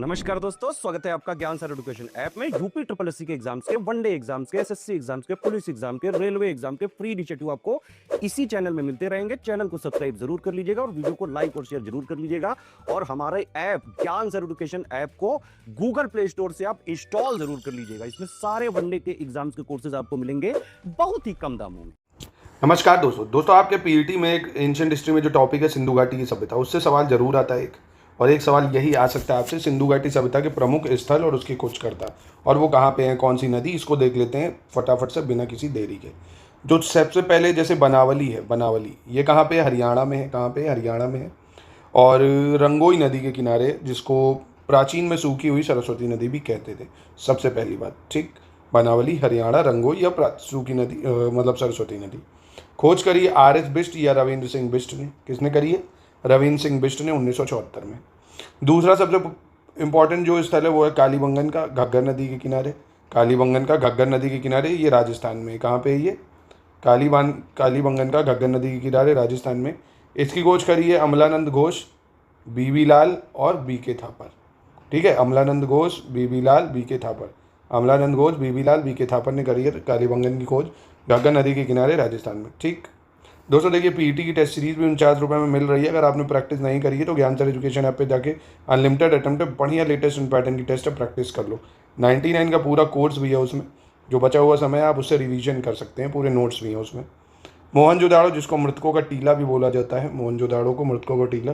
नमस्कार दोस्तों, स्वागत है आपका ज्ञान सर एजुकेशन ऐप में। यूपी ट्रिपल एससी के एग्जाम्स के, वनडे एग्जाम्स के, एसएससी एग्जाम्स के, पुलिस एग्जाम के, रेलवे एग्जाम के फ्री इनिशिएटिव आपको इसी चैनल में मिलते रहेंगे। चैनल को सब्सक्राइब जरूर कर लीजिएगा और वीडियो को लाइक और शेयर जरूर कर लीजिएगा। और हमारे ऐप ज्ञान सर एजुकेशन ऐप को गूगल प्ले स्टोर से आप इंस्टॉल जरूर कर लीजिएगा। इसमें सारे वनडे के एग्जाम्स के कोर्सेज आपको मिलेंगे बहुत ही कम दामों में। नमस्कार दोस्तों आपके पीईटी में एक एंशिएंट हिस्ट्री में जो टॉपिक है सिंधु घाटी की सभ्यता, उससे सवाल जरूर आता है और एक सवाल यही आ सकता है आपसे, सिंधु घाटी सभ्यता के प्रमुख स्थल और उसकी खोजकर्ता और वो कहाँ पे हैं, कौन सी नदी। इसको देख लेते हैं फटाफट से बिना किसी देरी के। जो सबसे पहले जैसे बनावली है, बनावली ये कहाँ पे है? हरियाणा में है। कहाँ पे? हरियाणा में है। और रंगोई नदी के किनारे, जिसको प्राचीन में सूखी हुई सरस्वती नदी भी कहते थे। सबसे पहली बात, ठीक, बनावली, हरियाणा, रंगोई या सूखी नदी मतलब सरस्वती नदी। खोज करी आर.एस. बिष्ट या रविंद्र सिंह बिष्ट ने। किसने करी है? रविंद्र सिंह बिष्ट ने 1974 में। दूसरा सबसे इंपॉर्टेंट जो स्थल है वो है कालीबंगन का, घग्गर नदी के किनारे। कालीबंगन का घग्गर नदी के किनारे, ये राजस्थान में। कहाँ पे है ये? कालीबंगन का घग्गर नदी के किनारे राजस्थान में। इसकी खोज करी है अमलानंद घोष, बीबी लाल और बी.के. थापर। ठीक है, अमलानंद घोष, बीबी लाल, बी.के. थापर। अमलानंद घोष, बीबी लाल, बी.के. थापर ने करी है कालीबंगन की खोज घग्गर नदी के किनारे राजस्थान में। ठीक दोस्तों, देखिए पीईटी की टेस्ट सीरीज भी 49 रुपये में मिल रही है। अगर आपने प्रैक्टिस नहीं करी है तो ज्ञान सर एजुकेशन ऐप पे जाके अनलिमिटेड अटेम्प्ट बढ़िया लेटेस्ट पैटर्न की टेस्ट प्रैक्टिस कर लो। 99 का पूरा कोर्स भी है उसमें। जो बचा हुआ समय आप उससे रिवीजन कर सकते हैं, पूरे नोट्स भी हैं उसमें। मोहनजोदाड़ो, जिसको मृतकों का टीला भी बोला जाता है, मोहनजोदाड़ो को मृतकों का टीला,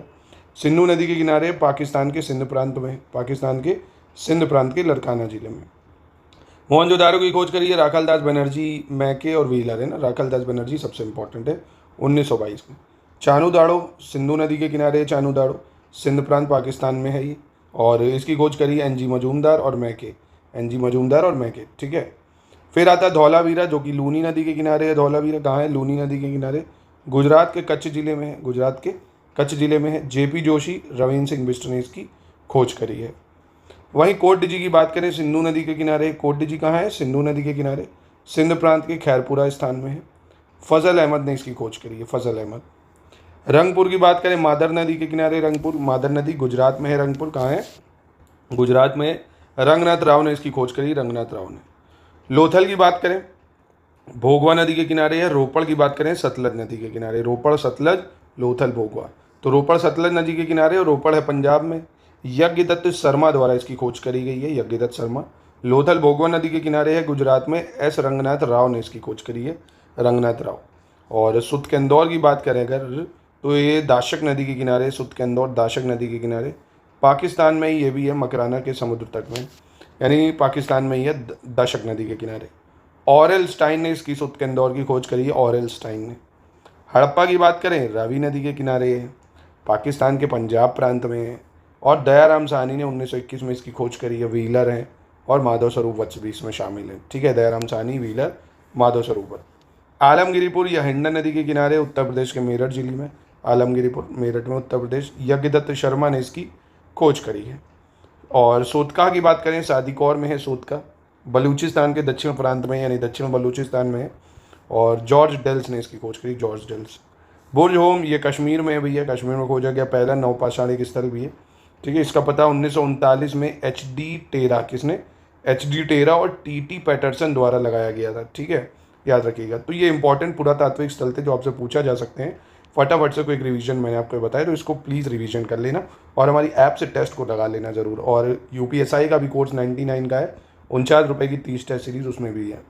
सिंधु नदी के किनारे पाकिस्तान के सिंध प्रांत में, पाकिस्तान के सिंध प्रांत के लड़काना जिले में। मोहनजोदाड़ो की खोज करी है राखालदास बनर्जी, मैके और व्हीलर, है ना। राखालदास बनर्जी सबसे इंपॉर्टेंट है, 1922 में। चानूदाड़ो सिंधु नदी के किनारे, चानूदाड़ो सिंध प्रांत पाकिस्तान में है ये। और इसकी खोज करी एन.जी. मजूमदार और मैके, एन.जी. मजूमदार और मैके। ठीक है, फिर आता है धौलावीरा, जो कि लूनी नदी के किनारे है। धौलावीरा कहाँ है? लूनी नदी के किनारे, गुजरात के कच्छ जिले में है। गुजरात के कच्छ जिले में है। जेपी जोशी, रविंद्र सिंह बिष्ट ने इसकी खोज करी है। वहीं कोटडीजी की बात करें, सिंधु नदी के किनारे। कोटडीजी कहाँ है? सिंधु नदी के किनारे, सिंध प्रांत के खैरपुरा स्थान में है। फजल अहमद ने इसकी खोज करी है, फजल अहमद। रंगपुर की बात करें, मादर नदी के किनारे रंगपुर, मादर नदी गुजरात में है। रंगपुर कहाँ है? गुजरात में। रंगनाथ राव ने इसकी खोज करी, रंगनाथ राव ने। लोथल की बात करें, भोगवा नदी के किनारे है। रोपड़ की बात करें, सतलज नदी के किनारे। रोपड़, सतलज, लोथल, भोगवा। तो रोपड़ सतलज नदी के किनारे और रोपड़ है पंजाब में। यज्ञदत्त शर्मा द्वारा इसकी खोज करी गई है, यज्ञदत्त शर्मा। लोथल भोगवा नदी के किनारे है गुजरात में। एस रंगनाथ राव ने इसकी खोज करी है, रंगनाथ राव। और सुतकेंदौर की बात करें अगर, तो ये दाशक नदी के किनारे, सुतकेंदौर दाशक नदी के किनारे, पाकिस्तान में ही ये भी है, मकराना के समुद्र तट में, यानी पाकिस्तान में ही है, दाशक नदी के किनारे। ऑरेल स्टाइन ने इसकी सुतकेंदौर की खोज करी है, ऑरेल स्टाइन ने। हड़प्पा की बात करें, रावी नदी के किनारे है, पाकिस्तान के पंजाब प्रांत में है। और दयाराम साहनी ने 1921 में इसकी खोज करी है। व्हीलर हैं और माधव स्वरूप वत्स भी इसमें शामिल हैं। ठीक है, दयाराम साहनी, व्हीलर, माधव स्वरूप वत्स। आलमगिरीपुर या हिंडन नदी के किनारे, उत्तर प्रदेश के मेरठ जिले में। आलमगिरीपुर मेरठ में, उत्तर प्रदेश। यज्ञदत्त शर्मा ने इसकी खोज करी है। और सोतका की बात करें, सादीकौर में है सोतका, बलूचिस्तान के दक्षिण प्रांत में, यानी दक्षिण बलूचिस्तान में है। और जॉर्ज डेल्स ने इसकी खोज करी, जॉर्ज डेल्स। बुर्ज होम, ये कश्मीर में है भैया, कश्मीर में खोजा गया पहला नौपाषाणिक स्थल भी है। ठीक है, इसका पता 1939 में एच.डी. टेरा, किसने? एच.डी. टेरा और टी.टी. पैटरसन द्वारा लगाया गया था। ठीक है, याद रखिएगा। तो ये इंपॉर्टेंट पुरातात्विक स्थल थे जो आपसे पूछा जा सकते हैं। फटाफट से कोई एक रिवीजन मैंने आपको बताया, तो इसको प्लीज़ रिवीजन कर लेना और हमारी ऐप से टेस्ट को लगा लेना ज़रूर। और यूपीएसआई का भी कोर्स 99 का है, 49 रुपये की 30 टेस्ट सीरीज़ उसमें भी है।